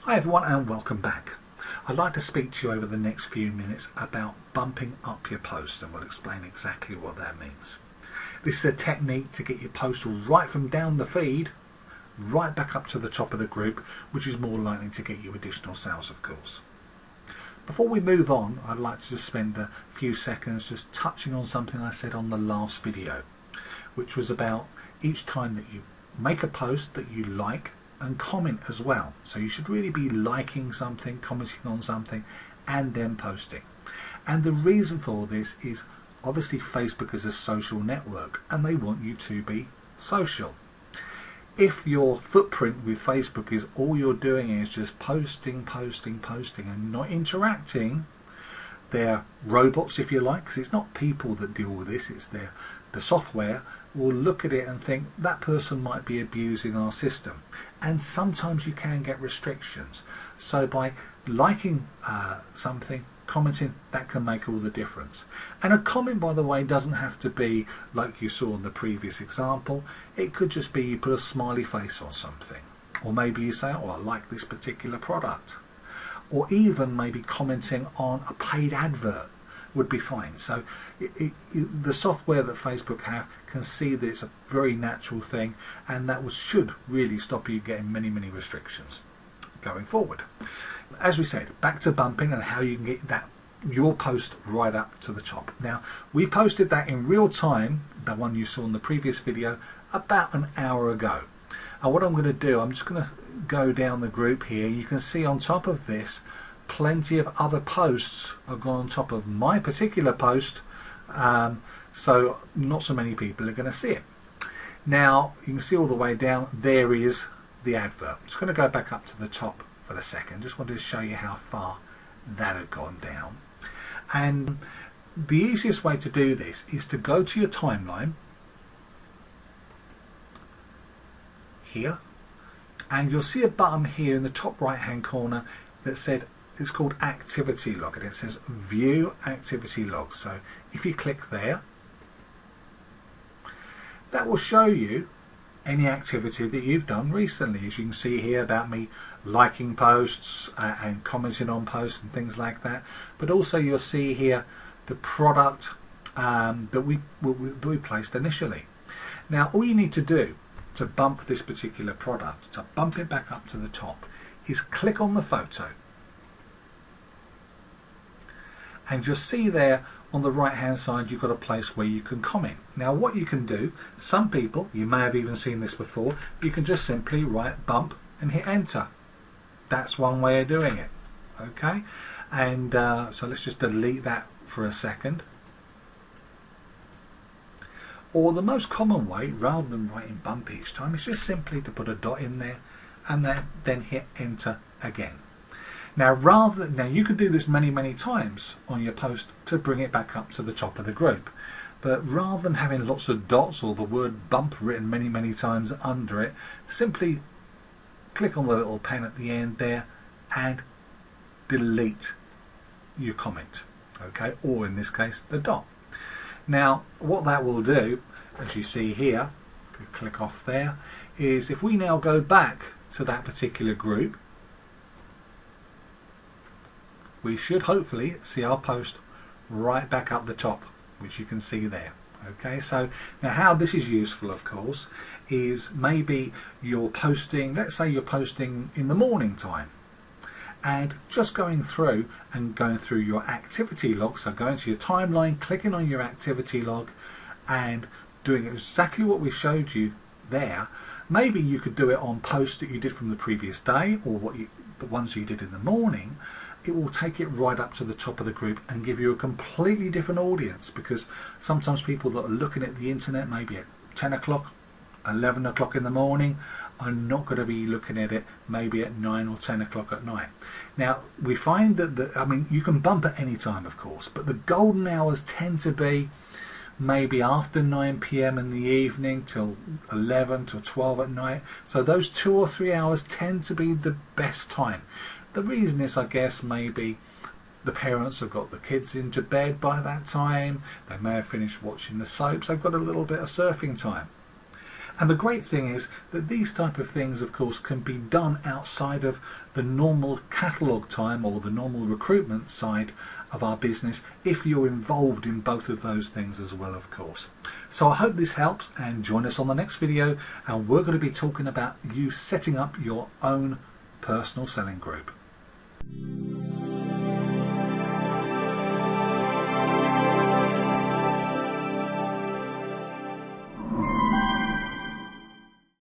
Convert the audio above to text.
Hi everyone and welcome back. I'd like to speak to you over the next few minutes about bumping up your post, and we'll explain exactly what that means. This is a technique to get your post right from down the feed right back up to the top of the group, which is more likely to get you additional sales, of course. Before we move on, I'd like to just spend a few seconds just touching on something I said on the last video, which was about each time that you make a post that you like and comment as well. So you should really be liking something, commenting on something, and then posting. And the reason for this is obviously Facebook is a social network and they want you to be social. If your footprint with Facebook is all you're doing is just posting and not interacting, they're robots, if you like, because it's not people that deal with this, it's the software will look at it and think that person might be abusing our system. And sometimes you can get restrictions. So by liking something, commenting, that can make all the difference. And a comment, by the way, doesn't have to be like you saw in the previous example. It could just be you put a smiley face on something, or maybe you say, oh, I like this particular product, or even maybe commenting on a paid advert would be fine. So the software that Facebook have can see that it's a very natural thing, and that should really stop you getting many restrictions going forward. As we said, back to bumping and how you can get your post right up to the top. Now, we posted that in real time, the one you saw in the previous video, about an hour ago. And what I'm going to do, I'm just going to go down the group here. You can see on top of this plenty of other posts have gone on top of my particular post, so not so many people are going to see it. Now you can see all the way down there is the advert. I'm just going to go back up to the top for a second. Just wanted to show you how far that had gone down. And the easiest way to do this is to go to your timeline here, and you'll see a button here in the top right hand corner that said it's called activity log, and it says view activity log. So if you click there, that will show you any activity that you've done recently. As you can see here about me liking posts and commenting on posts and things like that, but also you'll see here the product that we placed initially. Now all you need to do to bump this particular product, to bump it back up to the top, is click on the photo. And you'll see there on the right hand side you've got a place where you can comment. Now what you can do, some people, you may have even seen this before, you can just simply write bump and hit enter. That's one way of doing it. Okay, and so let's just delete that for a second. Or the most common way, rather than writing bump each time, is just simply to put a dot in there and then hit enter again. Now you can do this many times on your post to bring it back up to the top of the group, but rather than having lots of dots or the word bump written many times under it, simply click on the little pen at the end there and delete your comment, okay, or in this case the dot. Now what that will do, as you see here, if we click off there, is if we now go back to that particular group, we should hopefully see our post right back up the top, which you can see there. Okay, so now how this is useful, of course, is maybe you're posting, let's say you're posting in the morning time, and just going through your activity log, so going to your timeline, clicking on your activity log and doing exactly what we showed you there. Maybe you could do it on posts that you did from the previous day, or the ones you did in the morning. It will take it right up to the top of the group and give you a completely different audience, because sometimes people that are looking at the internet maybe at 10 o'clock, 11 o'clock in the morning are not going to be looking at it maybe at 9 or 10 o'clock at night. Now we find that I mean, you can bump at any time, of course, but the golden hours tend to be maybe after 9 PM in the evening till 11 till 12 at night. So those 2 or 3 hours tend to be the best time. The reason is, I guess, maybe the parents have got the kids into bed by that time, they may have finished watching the soaps, they've got a little bit of surfing time. And the great thing is that these type of things, of course, can be done outside of the normal catalogue time or the normal recruitment side of our business if you're involved in both of those things as well, of course. So I hope this helps, and join us on the next video, and we're going to be talking about you setting up your own personal selling group.